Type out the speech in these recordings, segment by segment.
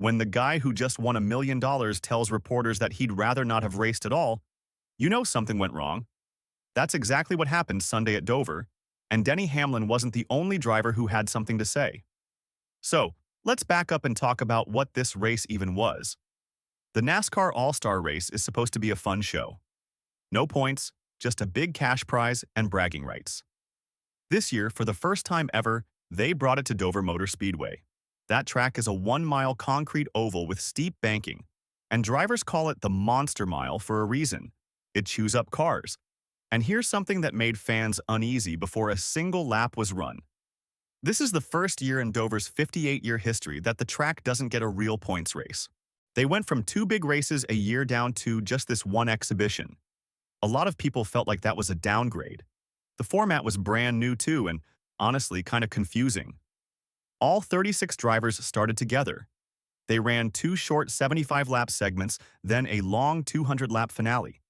When the guy who just won $1 million tells reporters that he'd rather not have raced at all, you know something went wrong. That's exactly what happened Sunday at Dover, and Denny Hamlin wasn't the only driver who had something to say. So, let's back up and talk about what this race even was. The NASCAR All-Star Race is supposed to be a fun show. No points, just a big cash prize and bragging rights. This year, for the first time ever, they brought it to Dover Motor Speedway. That track is a 1-mile concrete oval with steep banking, and drivers call it the Monster Mile for a reason. It chews up cars. And here's something that made fans uneasy before a single lap was run. This is the first year in Dover's 58-year history that the track doesn't get a real points race. They went from 2 big races a year down to just this one exhibition. A lot of people felt like that was a downgrade. The format was brand new too, and honestly kind of confusing. All 36 drivers started together. They ran 2 short 75-lap segments, then a long 200-lap finale.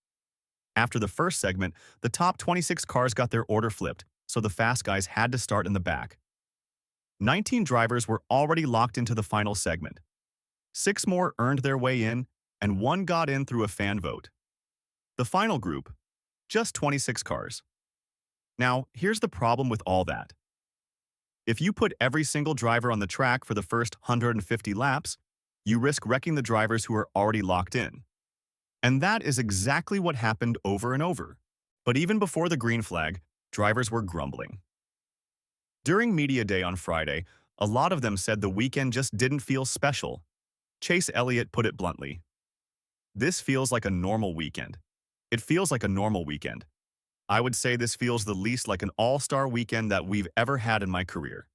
After the first segment, the top 26 cars got their order flipped, so the fast guys had to start in the back. 19 drivers were already locked into the final segment. 6 more earned their way in, and 1 got in through a fan vote. The final group, just 26 cars. Now, here's the problem with all that. If you put every single driver on the track for the first 150 laps, you risk wrecking the drivers who are already locked in. And that is exactly what happened over and over. But even before the green flag, drivers were grumbling. During Media Day on Friday, a lot of them said the weekend just didn't feel special. Chase Elliott put it bluntly. "This feels like a normal weekend. It feels like a normal weekend. I would say this feels the least like an all-star weekend that we've ever had in my career."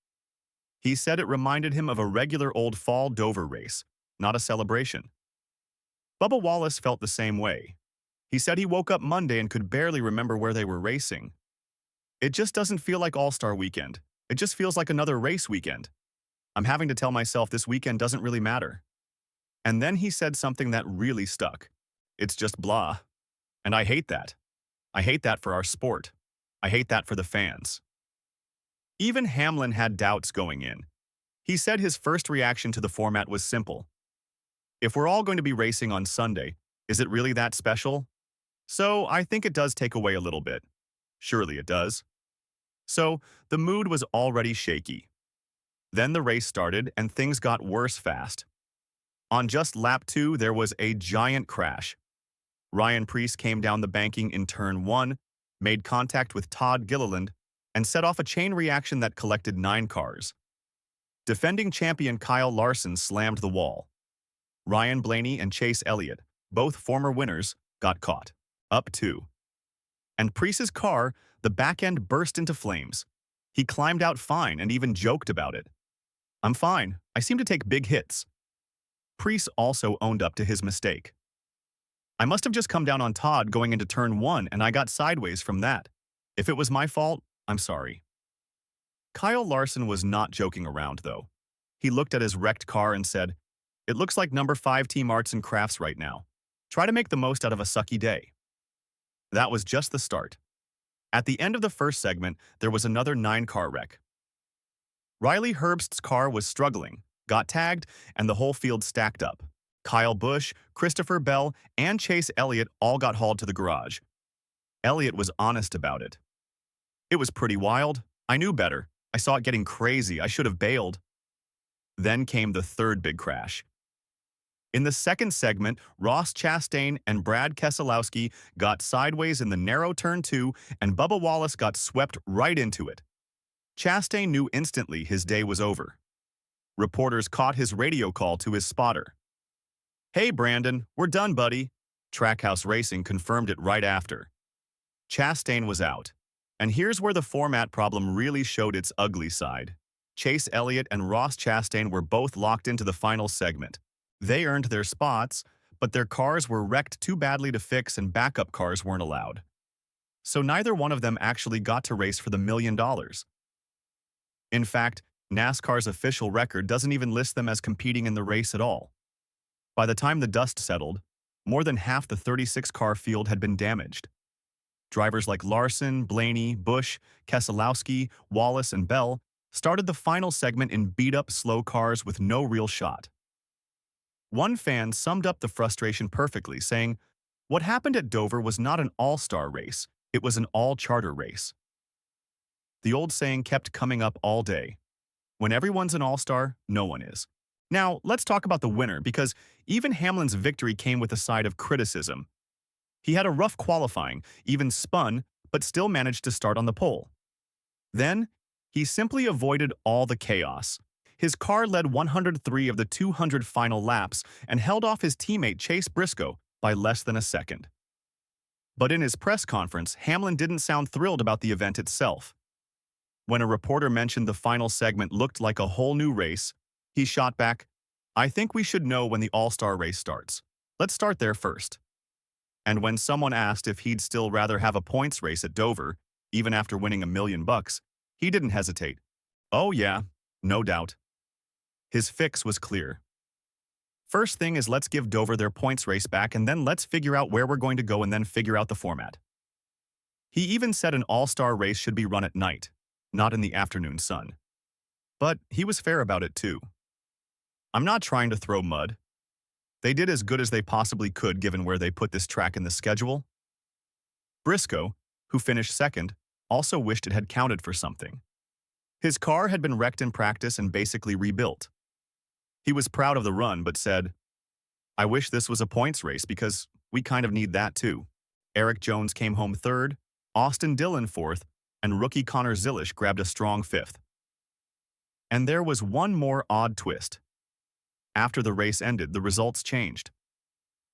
He said it reminded him of a regular old fall Dover race, not a celebration. Bubba Wallace felt the same way. He said he woke up Monday and could barely remember where they were racing. "It just doesn't feel like All-Star Weekend. It just feels like another race weekend. I'm having to tell myself this weekend doesn't really matter." And then he said something that really stuck. "It's just blah. And I hate that. I hate that for our sport. I hate that for the fans." Even Hamlin had doubts going in. He said his first reaction to the format was simple. If we're all going to be racing on Sunday, is it really that special? So I think it does take away a little bit. Surely it does. So the mood was already shaky. Then the race started and things got worse fast. On just lap 2, there was a giant crash. Ryan Preece came down the banking in turn 1, made contact with Todd Gilliland, and set off a chain reaction that collected 9 cars. Defending champion Kyle Larson slammed the wall. Ryan Blaney and Chase Elliott, both former winners, got caught. Up 2. And Preece's car, the back end, burst into flames. He climbed out fine and even joked about it. "I'm fine. I seem to take big hits." Preece also owned up to his mistake. "I must have just come down on Todd going into turn 1 and I got sideways from that. If it was my fault, I'm sorry." Kyle Larson was not joking around, though. He looked at his wrecked car and said, "It looks like number 5 Team Arts and Crafts right now. Try to make the most out of a sucky day." That was just the start. At the end of the first segment, there was another 9-car wreck. Riley Herbst's car was struggling, got tagged, and the whole field stacked up. Kyle Busch, Christopher Bell, and Chase Elliott all got hauled to the garage. Elliott was honest about it. "It was pretty wild. I knew better. I saw it getting crazy. I should have bailed." Then came the third big crash. In the second segment, Ross Chastain and Brad Keselowski got sideways in the narrow turn 2, and Bubba Wallace got swept right into it. Chastain knew instantly his day was over. Reporters caught his radio call to his spotter. "Hey, Brandon, we're done, buddy." Trackhouse Racing confirmed it right after. Chastain was out. And here's where the format problem really showed its ugly side. Chase Elliott and Ross Chastain were both locked into the final segment. They earned their spots, but their cars were wrecked too badly to fix and backup cars weren't allowed. So neither one of them actually got to race for the $1 million. In fact, NASCAR's official record doesn't even list them as competing in the race at all. By the time the dust settled, more than half the 36-car field had been damaged. Drivers like Larson, Blaney, Busch, Keselowski, Wallace, and Bell started the final segment in beat-up, slow cars with no real shot. One fan summed up the frustration perfectly, saying, "What happened at Dover was not an all-star race, it was an all-charter race." The old saying kept coming up all day. When everyone's an all-star, no one is. Now, let's talk about the winner, because even Hamlin's victory came with a side of criticism. He had a rough qualifying, even spun, but still managed to start on the pole. Then, he simply avoided all the chaos. His car led 103 of the 200 final laps and held off his teammate Chase Briscoe by less than a second. But in his press conference, Hamlin didn't sound thrilled about the event itself. When a reporter mentioned the final segment looked like a whole new race, he shot back, "I think we should know when the All-Star race starts. Let's start there first." And when someone asked if he'd still rather have a points race at Dover, even after winning $1 million, he didn't hesitate. "Oh yeah, no doubt." His fix was clear. "First thing is, let's give Dover their points race back, and then let's figure out where we're going to go and then figure out the format." He even said an all-star race should be run at night, not in the afternoon sun. But he was fair about it too. "I'm not trying to throw mud. They did as good as they possibly could given where they put this track in the schedule." Briscoe, who finished second, also wished it had counted for something. His car had been wrecked in practice and basically rebuilt. He was proud of the run but said, "I wish this was a points race because we kind of need that too." Eric Jones came home third, Austin Dillon fourth, and rookie Connor Zilisch grabbed a strong fifth. And there was one more odd twist. After the race ended, the results changed.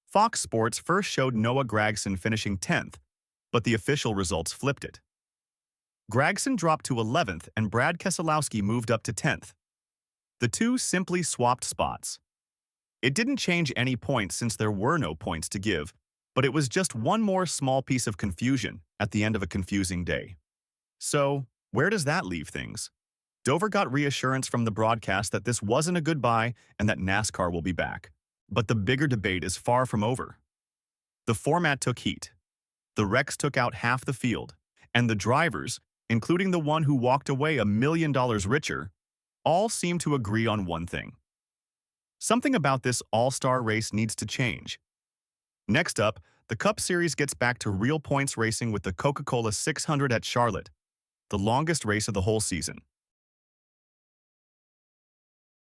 Fox Sports first showed Noah Gragson finishing 10th, but the official results flipped it. Gragson dropped to 11th and Brad Keselowski moved up to 10th. The two simply swapped spots. It didn't change any points since there were no points to give, but it was just one more small piece of confusion at the end of a confusing day. So, where does that leave things? Dover got reassurance from the broadcast that this wasn't a goodbye and that NASCAR will be back. But the bigger debate is far from over. The format took heat. The wrecks took out half the field, and the drivers, including the one who walked away $1 million richer, all seem to agree on one thing. Something about this all-star race needs to change. Next up, the Cup Series gets back to real points racing with the Coca-Cola 600 at Charlotte, the longest race of the whole season.